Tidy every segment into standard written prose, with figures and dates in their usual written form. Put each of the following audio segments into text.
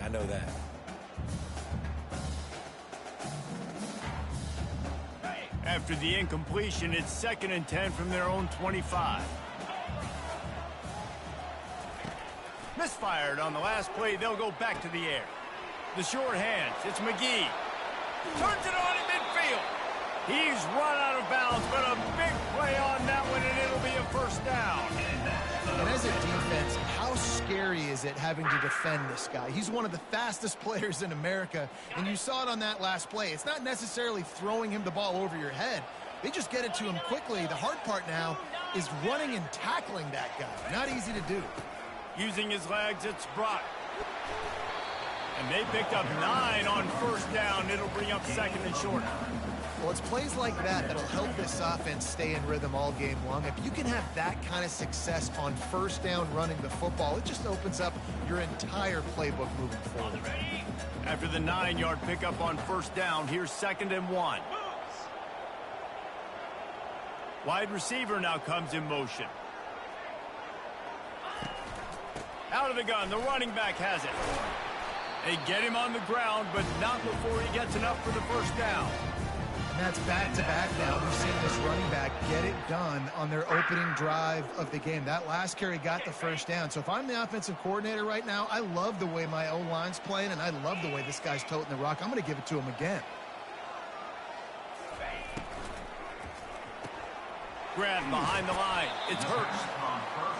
I know that. After the incompletion, it's 2nd and 10 from their own 25. Misfired on the last play. They'll go back to the air. The short hands. It's McGee. Turns it on in midfield. He's run out of bounds, but a big play on that one, and it'll be a first down. And as a defense, how scary is it having to defend this guy? He's one of the fastest players in America, and you saw it on that last play. It's not necessarily throwing him the ball over your head. They just get it to him quickly. The hard part now is running and tackling that guy. Not easy to do. Using his legs, it's Brock. And they picked up 9 on first down. It'll bring up 2nd and short. Well, it's plays like that that'll help this offense stay in rhythm all game long. If you can have that kind of success on first down running the football, it just opens up your entire playbook moving forward. After the 9-yard pickup on first down, here's 2nd and 1. Wide receiver now comes in motion. Out of the gun, the running back has it. They get him on the ground, but not before he gets enough for the first down. And that's back-to-back now. We've seen this running back get it done on their opening drive of the game. That last carry got the first down. So if I'm the offensive coordinator right now, I love the way my O-line's playing, and I love the way this guy's toting the rock. I'm going to give it to him again. Grab behind the line. It's Hurts.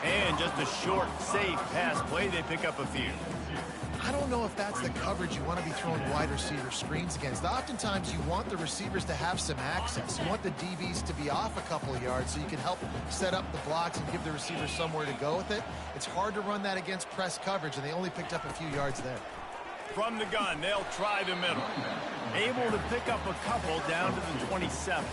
And just a short, safe pass play. They pick up a few. I don't know if that's the coverage you want to be throwing wide receiver screens against. Oftentimes, you want the receivers to have some access. You want the DBs to be off a couple of yards so you can help set up the blocks and give the receivers somewhere to go with it. It's hard to run that against press coverage, and they only picked up a few yards there. From the gun, they'll try the middle. Able to pick up a couple down to the 27.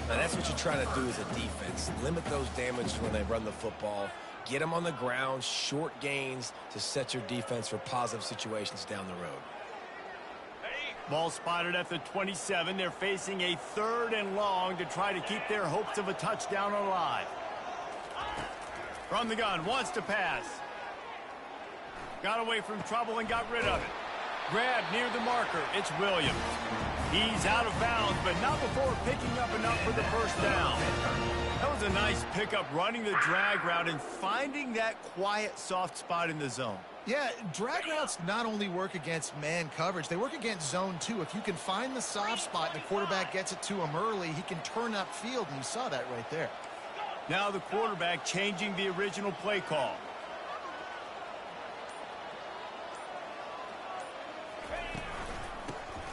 Now, that's what you're trying to do as a defense. Limit those damages when they run the football. Get them on the ground, short gains to set your defense for positive situations down the road. Ball spotted at the 27. They're facing a 3rd and long to try to keep their hopes of a touchdown alive. From the gun, wants to pass. Got away from trouble and got rid of it. Grabbed near the marker. It's Williams. He's out of bounds, but not before picking up enough for the first down. That was a nice pickup, running the drag route and finding that quiet, soft spot in the zone. Yeah, drag routes not only work against man coverage, they work against zone too. If you can find the soft spot and the quarterback gets it to him early, he can turn upfield, and you saw that right there. Now the quarterback changing the original play call.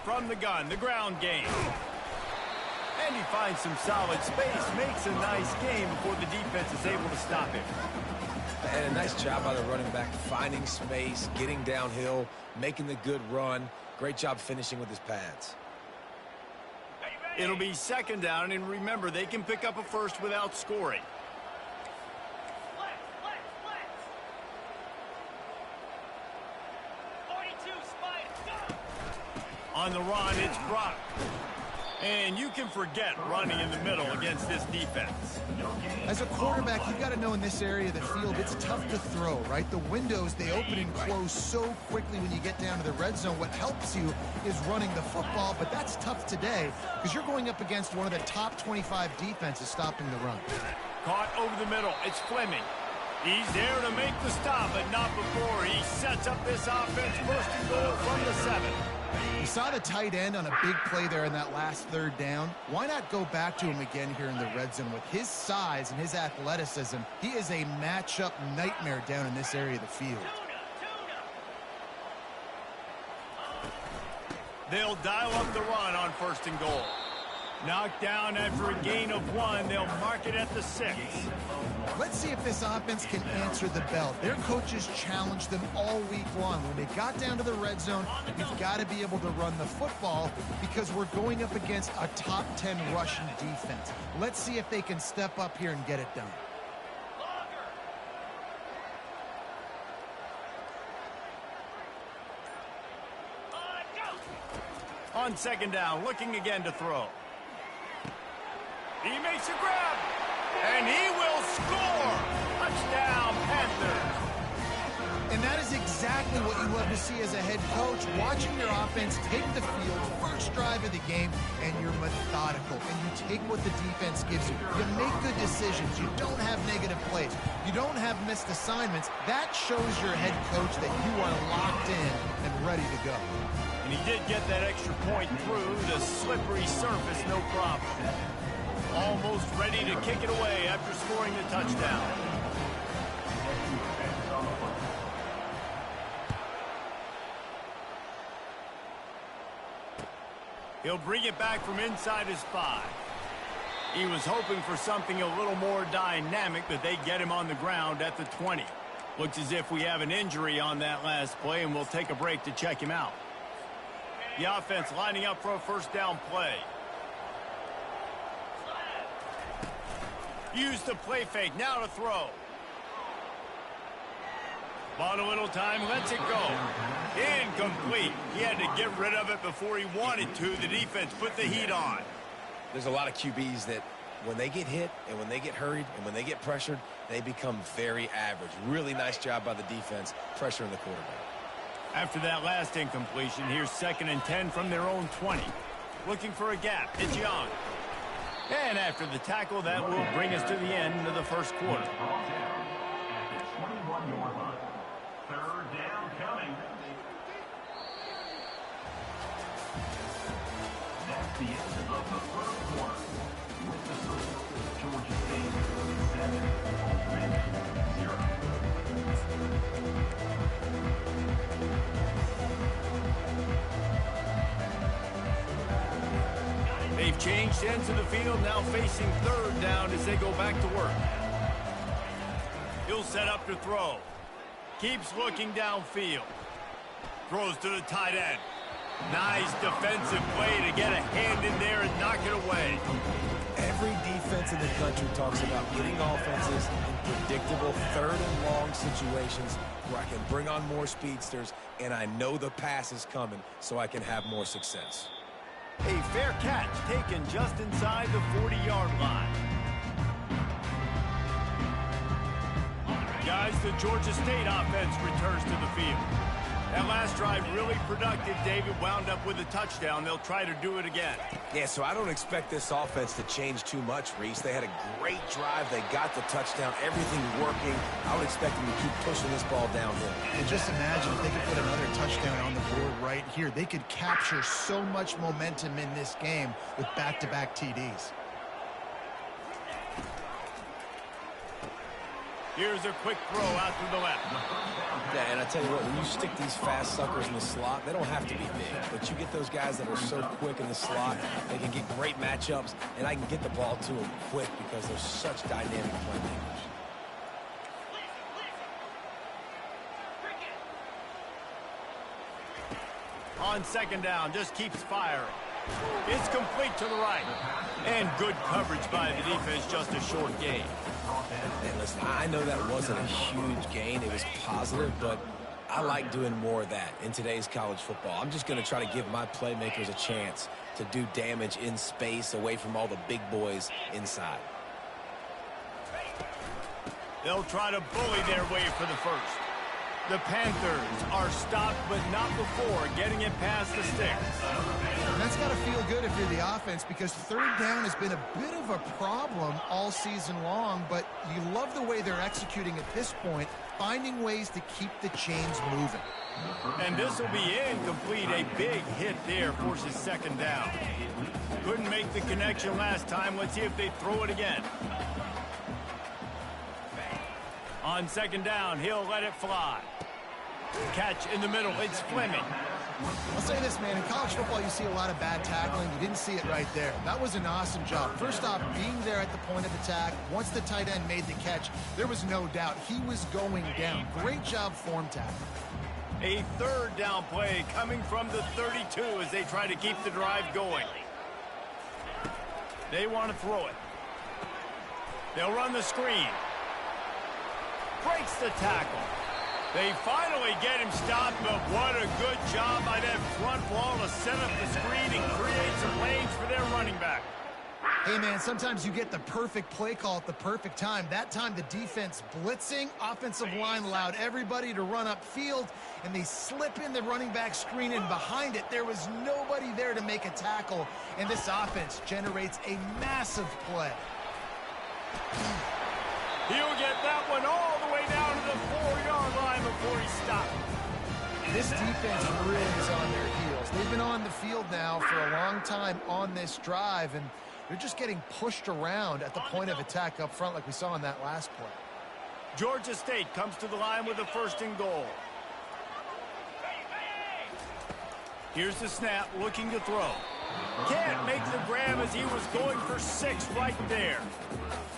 From the gun, the ground game. And he finds some solid space, makes a nice game before the defense is able to stop him. And a nice job by the running back, finding space, getting downhill, making the good run. Great job finishing with his pads. It'll be 2nd down, and remember, they can pick up a first without scoring. On the run, it's Brock. And you can forget running in the middle against this defense. As a quarterback, you've got to know in this area of the field, it's tough to throw, right? The windows, they open and close so quickly when you get down to the red zone. What helps you is running the football, but that's tough today because you're going up against one of the top 25 defenses stopping the run. Caught over the middle. It's Fleming. He's there to make the stop, but not before he sets up this offense. 1st and goal from the 7. You saw the tight end on a big play there in that last 3rd down. Why not go back to him again here in the red zone? With his size and his athleticism, he is a matchup nightmare down in this area of the field. They'll dial up the run on 1st and goal. Knocked down after a gain of 1. They'll mark it at the 6. Let's see if this offense can answer the bell. Their coaches challenged them all week long. When they got down to the red zone, we've got to be able to run the football because we're going up against a top 10 Russian defense. Let's see if they can step up here and get it done. On 2nd down, looking again to throw. He makes a grab, and he will score. Touchdown, Panthers. And that is exactly what you love to see as a head coach, watching your offense take the field, first drive of the game, and you're methodical, and you take what the defense gives you. You make good decisions. You don't have negative plays. You don't have missed assignments. That shows your head coach that you are locked in and ready to go. And he did get that extra point through the slippery surface, no problem. Almost ready to kick it away after scoring the touchdown. He'll bring it back from inside his 5. He was hoping for something a little more dynamic, but they get him on the ground at the 20. Looks as if we have an injury on that last play, and we'll take a break to check him out. The offense lining up for a first down play. Use the play fake, now to throw. Bought a little time, lets it go. Incomplete. He had to get rid of it before he wanted to. The defense put the heat on. There's a lot of QBs that when they get hit and when they get hurried and when they get pressured, they become very average. Really nice job by the defense pressuring the quarterback. After that last incompletion, here's 2nd and 10 from their own 20. Looking for a gap. It's Young. And after the tackle, that will bring us to the end of the first quarter. 21-yard line. 3rd down coming. That's the end of the first quarter. With the score, Georgia State 7, Ole Miss 0. They've changed ends of the field, now facing 3rd down as they go back to work. He'll set up to throw. Keeps looking downfield. Throws to the tight end. Nice defensive play to get a hand in there and knock it away. Every defense in the country talks about getting offenses in predictable 3rd and long situations where I can bring on more speedsters and I know the pass is coming so I can have more success. A fair catch taken just inside the 40-yard line. Guys, the Georgia State offense returns to the field. That last drive really productive. David wound up with a touchdown. They'll try to do it again. Yeah, so I don't expect this offense to change too much, Reese. They had a great drive. They got the touchdown. Everything working. I would expect them to keep pushing this ball downhill. And just imagine if they could put another touchdown on the board right here. They could capture so much momentum in this game with back-to-back TDs. Here's a quick throw out to the left. Yeah, and I tell you what, when you stick these fast suckers in the slot, they don't have to be big. But you get those guys that are so quick in the slot, they can get great matchups, and I can get the ball to them quick because they're such dynamic playmakers. On 2nd down, just keeps firing. It's complete to the right. And good coverage by the defense, just a short gain. And listen, I know that wasn't a huge gain. It was positive, but I like doing more of that in today's college football. I'm just going to try to give my playmakers a chance to do damage in space away from all the big boys inside. They'll try to bully their way for the first. The Panthers are stopped, but not before getting it past the sticks. And that's got to feel good if you're the offense, because 3rd down has been a bit of a problem all season long, but you love the way they're executing at this point, finding ways to keep the chains moving. And this will be incomplete. A big hit there forces 2nd down. Couldn't make the connection last time. Let's see if they throw it again. On 2nd down, he'll let it fly. Catch in the middle. It's Fleming. I'll say this, man. In college football, you see a lot of bad tackling. You didn't see it right there. That was an awesome job. First off, being there at the point of attack. Once the tight end made the catch, there was no doubt he was going down. Great job form tackling. A 3rd down play coming from the 32 as they try to keep the drive going. They want to throw it. They'll run the screen. Breaks the tackle. They finally get him stopped, but what a good job by that front wall to set up the screen and create some lanes for their running back. Hey, man, sometimes you get the perfect play call at the perfect time. That time, the defense blitzing, offensive line allowed everybody to run upfield, and they slip in the running back screen, and behind it, there was nobody there to make a tackle, and this offense generates a massive play. He'll get that one all the way down to the 4-yard line before he stopped. This defense really is on their heels. They've been on the field now for a long time on this drive, and they're just getting pushed around at the point of attack up front like we saw in that last play. Georgia State comes to the line with a 1st and goal. Here's the snap, looking to throw. Can't make the grab as he was going for 6 right there.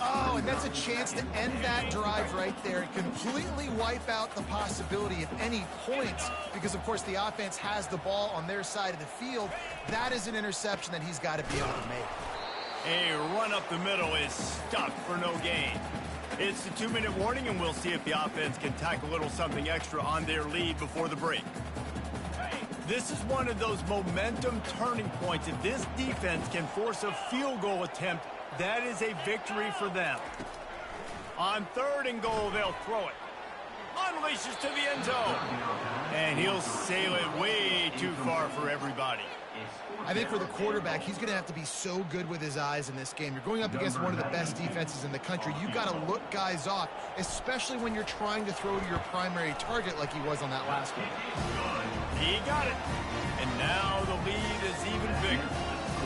Oh, and that's a chance to end that drive right there and completely wipe out the possibility of any points because, of course, the offense has the ball on their side of the field. That is an interception that he's got to be able to make. A run up the middle is stuck for no gain. It's the 2-minute warning, and we'll see if the offense can tack a little something extra on their lead before the break. This is one of those momentum turning points. If this defense can force a field goal attempt, that is a victory for them. On 3rd and goal, they'll throw it. Unleashes to the end zone. And he'll sail it way too far for everybody. I think for the quarterback, he's going to have to be so good with his eyes in this game. You're going up against one of the best defenses in the country. You've got to look guys off, especially when you're trying to throw to your primary target like he was on that last one. He got it. And now the lead is even bigger.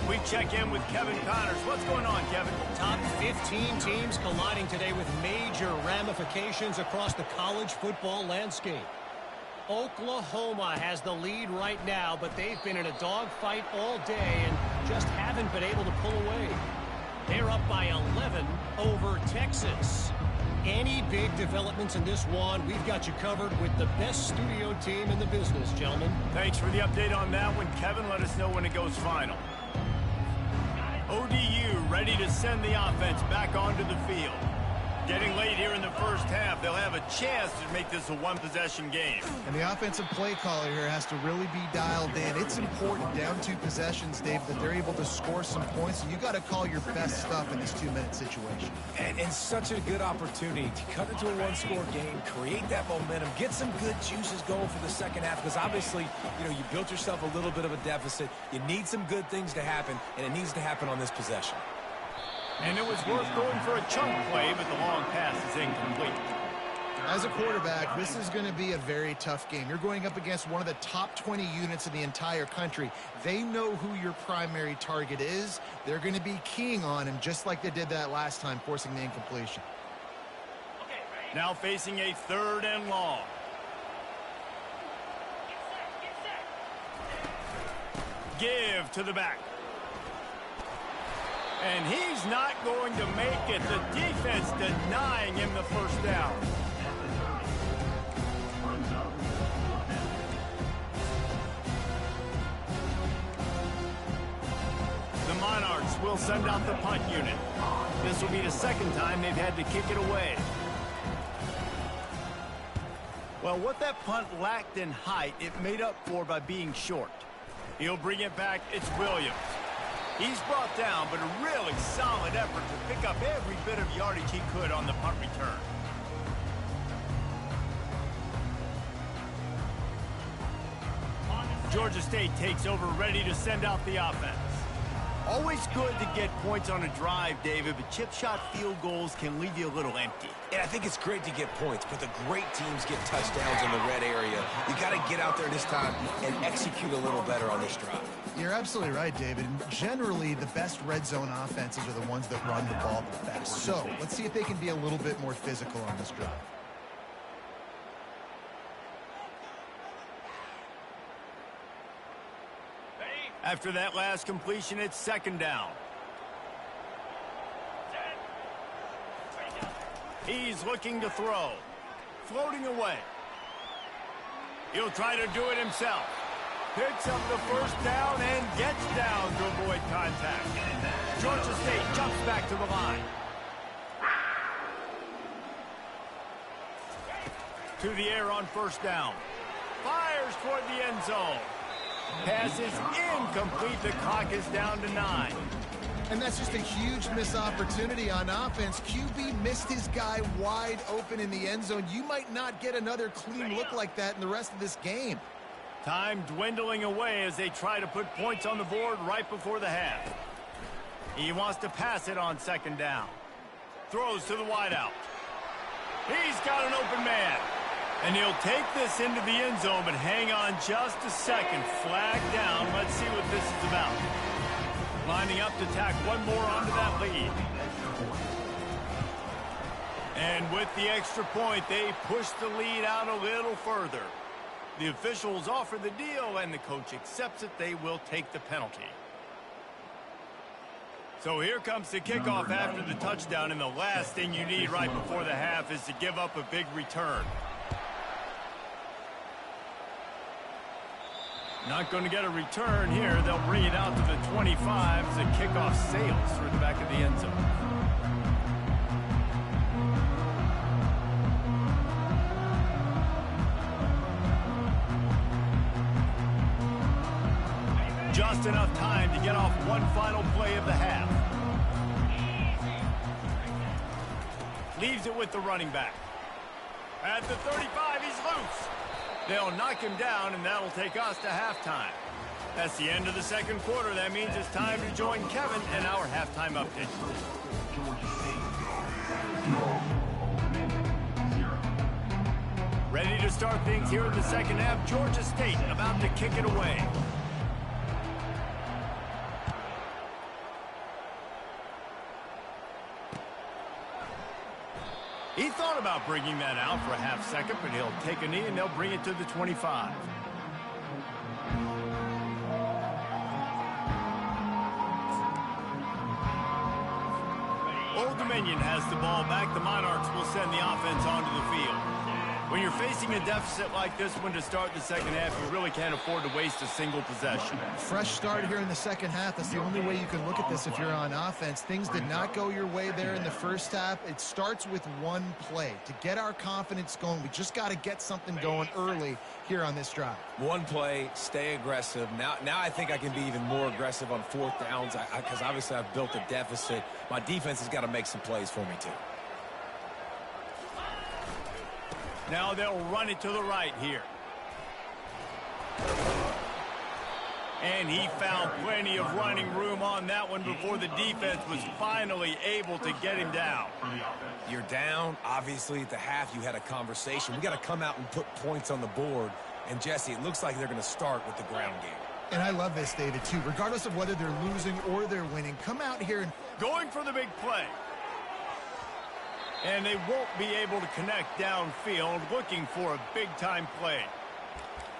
We check in with Kevin Connors. What's going on, Kevin? Top 15 teams colliding today with major ramifications across the college football landscape. Oklahoma has the lead right now, but they've been in a dogfight all day and just haven't been able to pull away. They're up by 11 over Texas. Any big developments in this one, we've got you covered with the best studio team in the business, gentlemen. Thanks for the update on that one, Kevin. Let us know when it goes final. ODU ready to send the offense back onto the field. Getting late here in the first half, they'll have a chance to make this a one-possession game. And the offensive play caller here has to really be dialed in. It's important down 2 possessions, Dave, that they're able to score some points. So you got to call your best stuff in this 2-minute situation. And such a good opportunity to cut into a 1-score game, create that momentum, get some good juices going for the second half because obviously, you built yourself a little bit of a deficit. You need some good things to happen, and it needs to happen on this possession. And it was worth going for a chunk play, but the long pass is incomplete. As a quarterback, this is going to be a very tough game. You're going up against one of the top 20 units in the entire country. They know who your primary target is. They're going to be keying on him just like they did that last time, forcing the incompletion. Now facing a 3rd and long. Give to the back. And he's not going to make it. The defense denying him the 1st down. The Monarchs will send out the punt unit. This will be the 2nd time they've had to kick it away. Well, what that punt lacked in height, it made up for by being short. He'll bring it back. It's Williams. He's brought down, but a really solid effort to pick up every bit of yardage he could on the punt return. Georgia State takes over, ready to send out the offense. Always good to get points on a drive, David, but chip shot field goals can leave you a little empty. And I think it's great to get points, but the great teams get touchdowns in the red area. You got to get out there this time and execute a little better on this drive. You're absolutely right, David. And generally, the best red zone offenses are the ones that run the ball the best. So let's see if they can be a little bit more physical on this drive. After that last completion, it's 2nd down. He's looking to throw. Floating away. He'll try to do it himself. Picks up the 1st down and gets down to avoid contact. Georgia State jumps back to the line. To the air on 1st down. Fires toward the end zone. Pass is incomplete. The clock is down to 9. And that's just a huge missed opportunity on offense. QB missed his guy wide open in the end zone. You might not get another clean look like that in the rest of this game. Time dwindling away as they try to put points on the board right before the half. He wants to pass it on second down. Throws to the wideout. He's got an open man. And he'll take this into the end zone, but hang on just a second. Flag down. Let's see what this is about. Lining up to tack one more onto that lead. And with the extra point, they push the lead out a little further. The officials offer the deal, and the coach accepts it. They will take the penalty. So here comes the kickoff after the touchdown, and the last thing you need right before the half is to give up a big return. Not going to get a return here. They'll bring it out to the 25 as the kickoff sails through the back of the end zone. Just enough time to get off one final play of the half. Leaves it with the running back. At the 35, he's loose. They'll knock him down, and that'll take us to halftime. That's the end of the second quarter. That means it's time to join Kevin and our halftime update. Ready to start things here in the second half. Georgia State about to kick it away. He thought about bringing that out for a half second, but he'll take a knee and they'll bring it to the 25. Old Dominion has the ball back. The Monarchs will send the offense onto the field. When you're facing a deficit like this one to start the second half, you really can't afford to waste a single possession. Fresh start here in the second half. That's the only way you can look at this if you're on offense. Things did not go your way there in the first half. It starts with one play. To get our confidence going, we just got to get something going early here on this drive. One play, stay aggressive. Now I think I can be even more aggressive on fourth downs because obviously I've built a deficit. My defense has got to make some plays for me too. Now they'll run it to the right here. And he found plenty of running room on that one before the defense was finally able to get him down. You're down. Obviously, at the half, you had a conversation. We got to come out and put points on the board. And, Jesse, it looks like they're going to start with the ground game. And I love this, David, too. Regardless of whether they're losing or they're winning, come out here and... Going for the big play. And they won't be able to connect downfield, looking for a big-time play.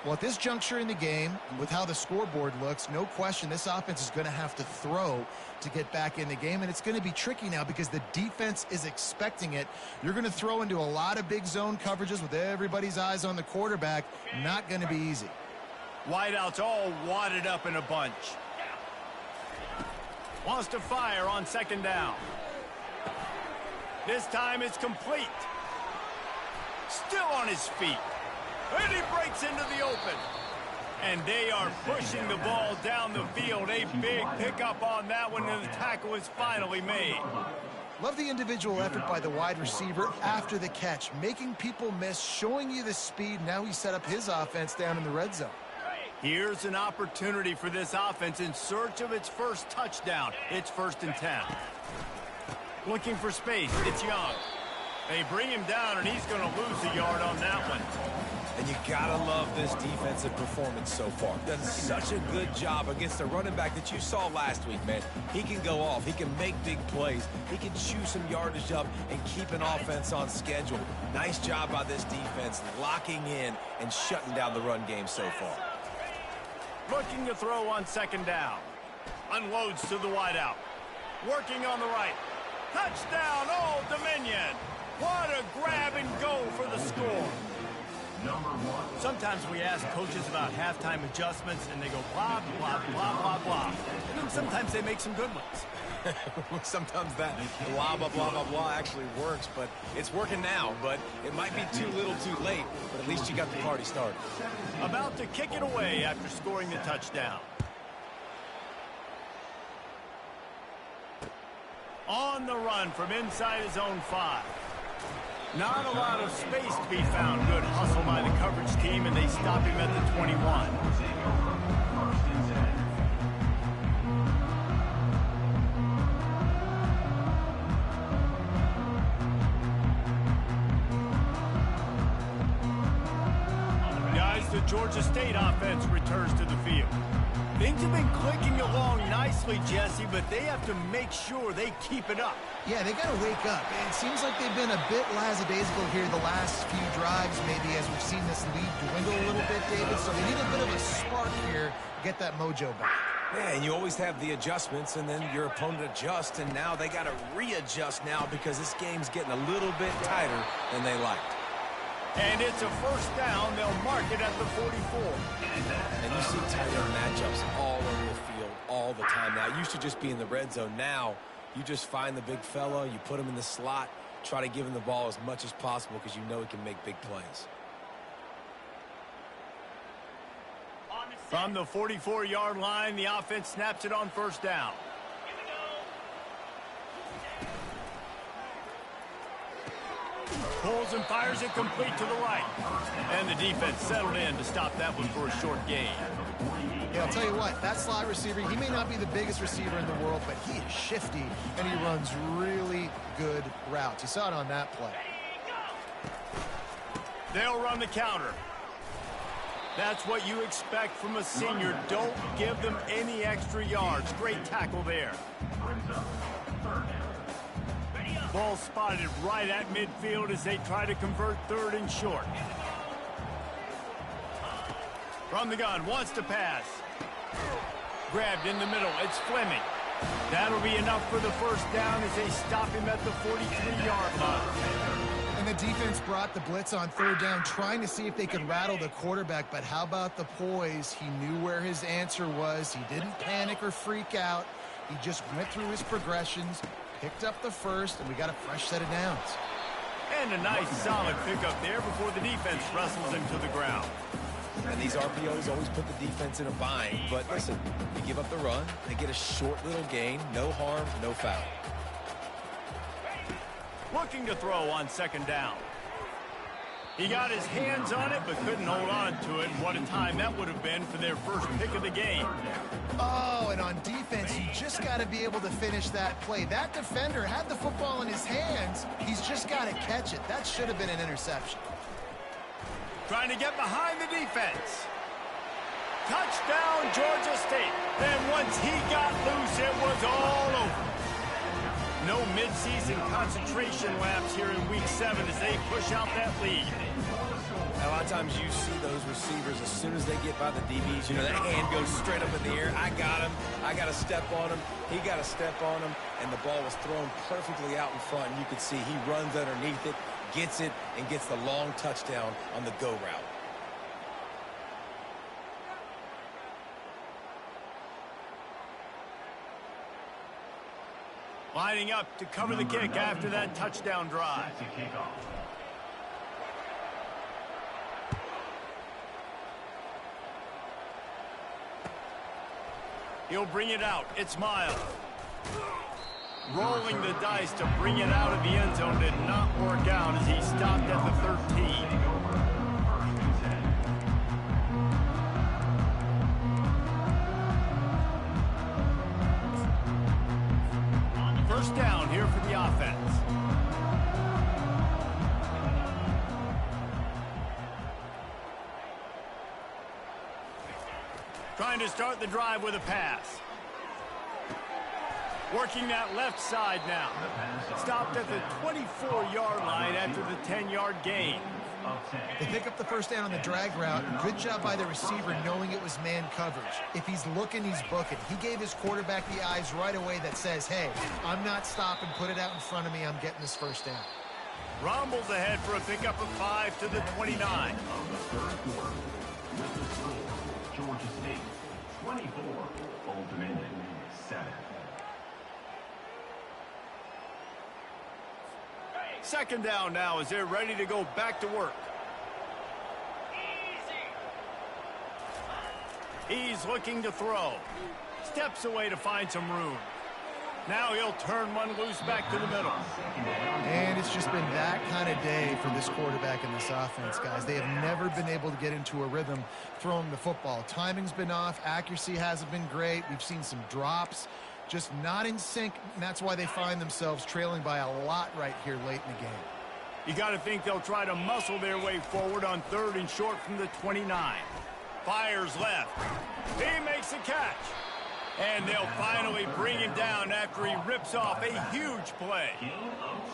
Well, at this juncture in the game, with how the scoreboard looks, no question this offense is going to have to throw to get back in the game, and it's going to be tricky now because the defense is expecting it. You're going to throw into a lot of big zone coverages with everybody's eyes on the quarterback. Not going to be easy. Wideouts all wadded up in a bunch. Wants to fire on second down. This time it's complete. Still on his feet. And he breaks into the open. And they are pushing the ball down the field. A big pickup on that one, and the tackle is finally made. Love the individual effort by the wide receiver after the catch, making people miss, showing you the speed. Now he set up his offense down in the red zone. Here's an opportunity for this offense in search of its first touchdown. It's 1st and 10. Looking for space. It's Young. They bring him down, and he's going to lose a yard on that one. And you got to love this defensive performance so far. Done such a good job against a running back that you saw last week, man. He can go off. He can make big plays. He can chew some yardage up and keep an offense on schedule. Nice job by this defense locking in and shutting down the run game so far. Looking to throw on second down. Unloads to the wideout. Working on the right. Touchdown, Old Dominion. What a grab and go for the score. Sometimes we ask coaches about halftime adjustments, and they go blah, blah, blah, blah, blah. And then sometimes they make some good ones. Sometimes that blah, blah, blah, blah, blah actually works, but it's working now. But it might be too little too late, but at least you got the party started. About to kick it away after scoring the touchdown. On the run from inside his own 5. Not a lot of space to be found. Good hustle by the coverage team, and they stop him at the 21. Guys, the Georgia State offense returns to the field. Things have been clicking along nicely, Jesse, but they have to make sure they keep it up. Yeah, they got to wake up. It seems like they've been a bit lackadaisical here the last few drives, maybe, as we've seen this lead dwindle a little bit, David. So they need a bit of a spark here to get that mojo back. Yeah, and you always have the adjustments, and then your opponent adjusts, and now they got to readjust now because this game's getting a little bit tighter than they liked. And it's a first down. They'll mark it at the 44. And you see tight end matchups all over the field all the time now. It used to just be in the red zone. Now you just find the big fella, you put him in the slot, try to give him the ball as much as possible because you know he can make big plays. From the 44-yard line, the offense snaps it on first down. Pulls and fires it complete to the right. And the defense settled in to stop that one for a short gain. Yeah, I'll tell you what, that slot receiver, he may not be the biggest receiver in the world, but he is shifty, and he runs really good routes. You saw it on that play. They'll run the counter. That's what you expect from a senior. Don't give them any extra yards. Great tackle there. Ball spotted right at midfield as they try to convert third and short. From the gun, wants to pass. Grabbed in the middle, it's Fleming. That'll be enough for the first down as they stop him at the 43-yard line. And the defense brought the blitz on third down, trying to see if they could rattle the quarterback, but how about the poise? He knew where his answer was. He didn't panic or freak out. He just went through his progressions, picked up the first, and we got a fresh set of downs. And a nice solid pickup there before the defense wrestles him to the ground. And these RPOs always put the defense in a bind. But listen, you give up the run, they get a short little gain, no harm, no foul. Looking to throw on second down. He got his hands on it, but couldn't hold on to it. What a time that would have been for their first pick of the game. Oh, and on defense, you just got to be able to finish that play. That defender had the football in his hands. He's just got to catch it. That should have been an interception. Trying to get behind the defense. Touchdown, Georgia State. And once he got loose, it was all over. No midseason concentration laps here in Week 7 as they push out that lead. A lot of times you see those receivers, as soon as they get by the DBs, you know, that hand goes straight up in the air. I got him. I got to step on him. He got to step on him. And the ball was thrown perfectly out in front. And you could see he runs underneath it, gets it, and gets the long touchdown on the go route. Lining up to cover the kick after that touchdown drive. He'll bring it out. It's Miles. Rolling the dice to bring it out of the end zone did not work out as he stopped at the 13. First down here for the offense. Trying to start the drive with a pass. Working that left side now. Stopped at the 24-yard line after the 10-yard gain. They pick up the first down on the drag route. Good job by the receiver knowing it was man coverage. If he's looking, he's booking. He gave his quarterback the eyes right away that says, hey, I'm not stopping. Put it out in front of me. I'm getting this first down. Rumbles ahead for a pickup of 5 to the 29. Georgia State, 24, Old Dominion, 7. Second down now as they're ready to go back to work. He's looking to throw. Steps away to find some room. Now he'll turn one loose back to the middle. And it's just been that kind of day for this quarterback and this offense, guys. They have never been able to get into a rhythm throwing the football. Timing's been off. Accuracy hasn't been great. We've seen some drops. Just not in sync, and that's why they find themselves trailing by a lot right here late in the game. You got to think they'll try to muscle their way forward on 3rd and short from the 29. Fires left. He makes a catch. And they'll finally bring him down after he rips off a huge play.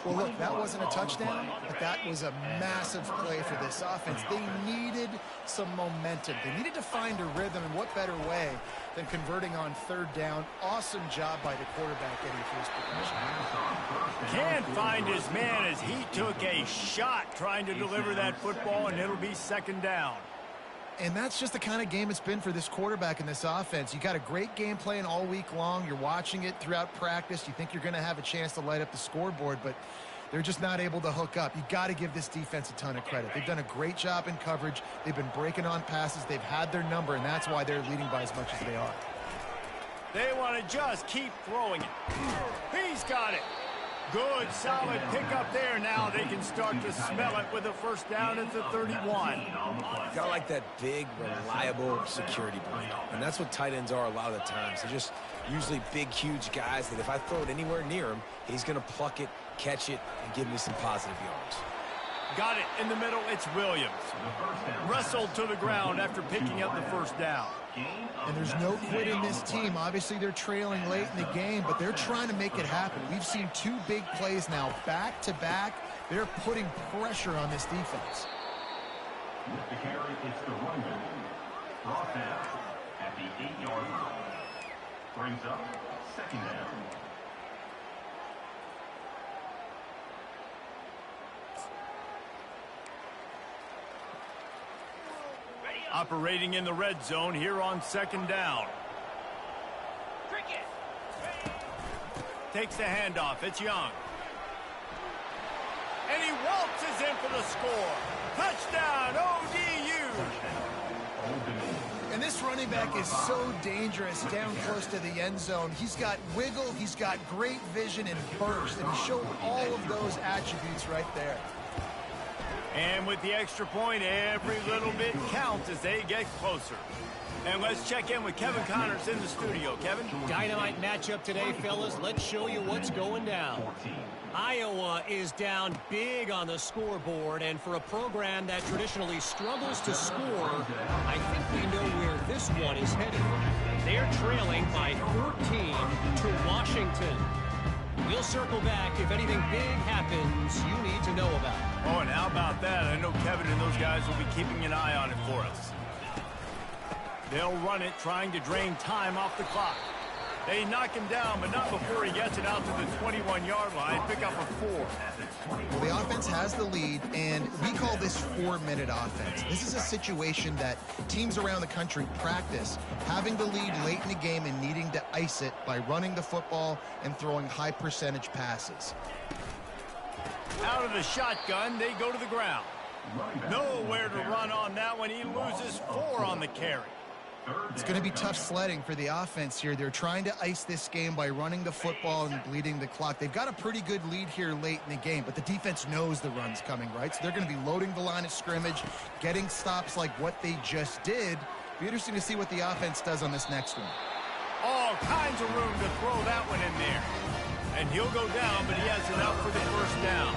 Well, look, that wasn't a touchdown, but that was a massive play for this offense. They needed some momentum. They needed to find a rhythm, and what better way than converting on 3rd down. Awesome job by the quarterback getting first position. Can't find his man as he took a shot trying to deliver that football, and it'll be 2nd down. And that's just the kind of game it's been for this quarterback and this offense. You got a great game plan all week long. You're watching it throughout practice. You think you're going to have a chance to light up the scoreboard, but they're just not able to hook up. You got to give this defense a ton of credit. They've done a great job in coverage. They've been breaking on passes. They've had their number, and that's why they're leading by as much as they are. They want to just keep throwing it. He's got it. Good, solid pickup there. Now they can start to smell it with a 1st down at the 31. Got like that big, reliable security blanket. And that's what tight ends are a lot of the times. They're just usually big, huge guys that if I throw it anywhere near him, he's going to pluck it, catch it, and give me some positive yards. Got it in the middle. It's Williams. Wrestled to the ground after picking up the 1st down. And there's no quit in this team. Obviously, they're trailing late in the game, but they're trying to make it happen. We've seen 2 big plays now, back-to-back. They're putting pressure on this defense. With the carry, it's the running back. Brought down at the 8-yard line. Brings up 2nd down. Operating in the red zone here on 2nd down. Takes the handoff. It's Young. And he waltzes in for the score. Touchdown, ODU. And this running back is so dangerous down close to the end zone. He's got wiggle, he's got great vision and burst, and he showed all of those attributes right there. And with the extra point, every little bit counts as they get closer. And let's check in with Kevin Connors in the studio. Kevin? Dynamite matchup today, fellas. Let's show you what's going down. Iowa is down big on the scoreboard, and for a program that traditionally struggles to score, I think we know where this one is headed. They're trailing by 14 to Washington. We'll circle back if anything big happens you need to know about. Oh, and how about that? I know Kevin and those guys will be keeping an eye on it for us. They'll run it, trying to drain time off the clock. They knock him down, but not before he gets it out to the 21-yard line. Pick up a 4. Well, the offense has the lead, and we call this 4-minute offense. This is a situation that teams around the country practice, having the lead late in the game and needing to ice it by running the football and throwing high-percentage passes. Out of the shotgun, they go to the ground. Nowhere to run on that one. He loses 4 on the carry. It's going to be tough sledding for the offense here. They're trying to ice this game by running the football and bleeding the clock. They've got a pretty good lead here late in the game, but the defense knows the run's coming, right? So they're going to be loading the line of scrimmage, getting stops like what they just did. Be interesting to see what the offense does on this next one. All kinds of room to throw that one in there. And he'll go down, but he has enough for the 1st down.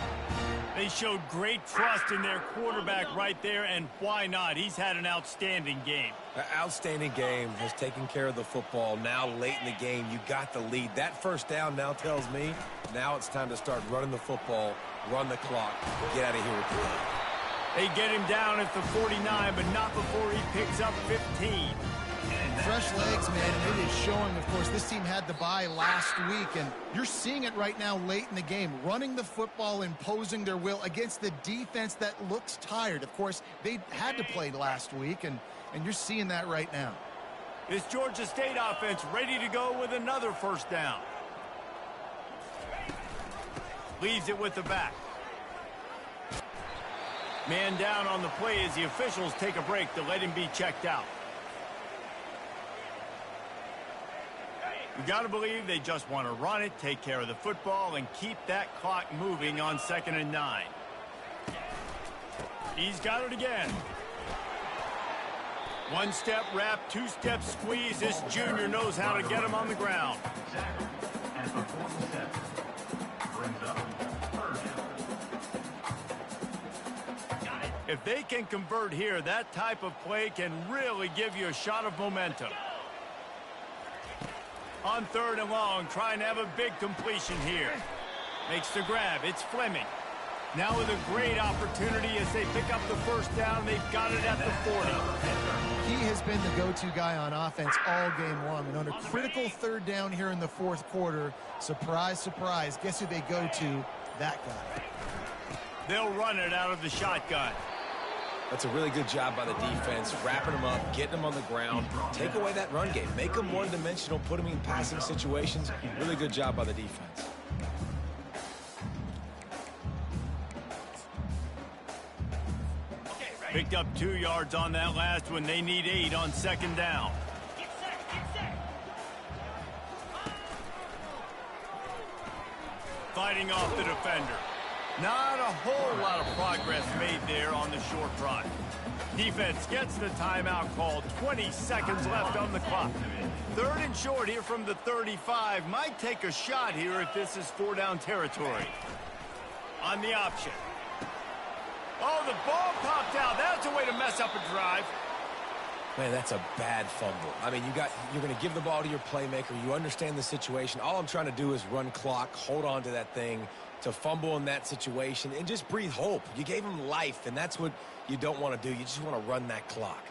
They showed great trust in their quarterback right there, and why not? He's had an outstanding game. An outstanding game, has taken care of the football. Now late in the game, you got the lead. That 1st down now tells me now it's time to start running the football, run the clock, get out of here with the lead. They get him down at the 49, but not before he picks up 15. Fresh legs, man, and it is showing. Of course, this team had the bye last week, and you're seeing it right now late in the game. Running the football, imposing their will against the defense that looks tired. Of course, they had to play last week, and you're seeing that right now. This Georgia State offense ready to go with another 1st down. Leaves it with the back. Man down on the play as the officials take a break to let him be checked out. You got to believe they just want to run it, take care of the football, and keep that clock moving on 2nd and 9. He's got it again. One-step wrap, two-step squeeze. This junior knows how to get him on the ground. At the 47. Brings up 3rd down. If they can convert here, that type of play can really give you a shot of momentum. On 3rd and long, trying to have a big completion here. Makes the grab. It's Fleming. Now with a great opportunity as they pick up the 1st down. They've got it at the 40. He has been the go-to guy on offense all game long. And on a critical 3rd down here in the 4th quarter, surprise, surprise, guess who they go to? That guy. They'll run it out of the shotgun. That's a really good job by the defense, wrapping them up, getting them on the ground. Take away that run game. Make them one-dimensional, put them in passing situations. Really good job by the defense. Picked up 2 yards on that last one. They need 8 on 2nd down. Fighting off the defender. Not a whole lot of progress made there on the short run. Defense gets the timeout called. 20 seconds left on the clock. 3rd and short here from the 35. Might take a shot here if this is 4-down territory. On the option. Oh, the ball popped out. That's a way to mess up a drive. Man, that's a bad fumble. I mean, you're going to give the ball to your playmaker. You understand the situation. All I'm trying to do is run clock, hold on to that thing, to fumble in that situation, and just breathe hope. You gave him life, and that's what you don't want to do. You just want to run that clock.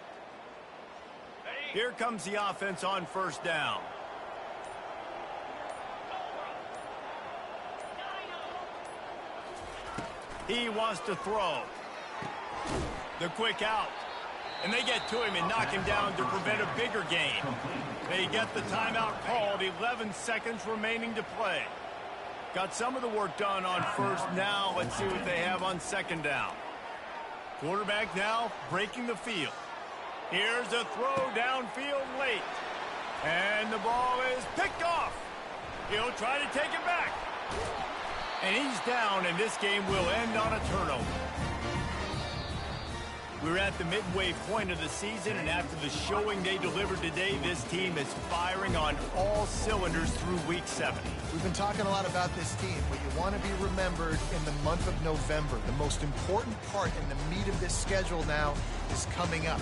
Here comes the offense on 1st down. He wants to throw. The quick out. And they get to him and knock him down to prevent a bigger gain. They get the timeout called. 11 seconds remaining to play. Got some of the work done on 1st. Now let's see what they have on 2nd down. Quarterback now breaking the field. Here's a throw downfield late. And the ball is picked off. He'll try to take it back. And he's down, and this game will end on a turnover. We're at the midway point of the season, and after the showing they delivered today, this team is firing on all cylinders through Week 7. We've been talking a lot about this team, but you want to be remembered in the month of November. The most important part in the meat of this schedule now is coming up.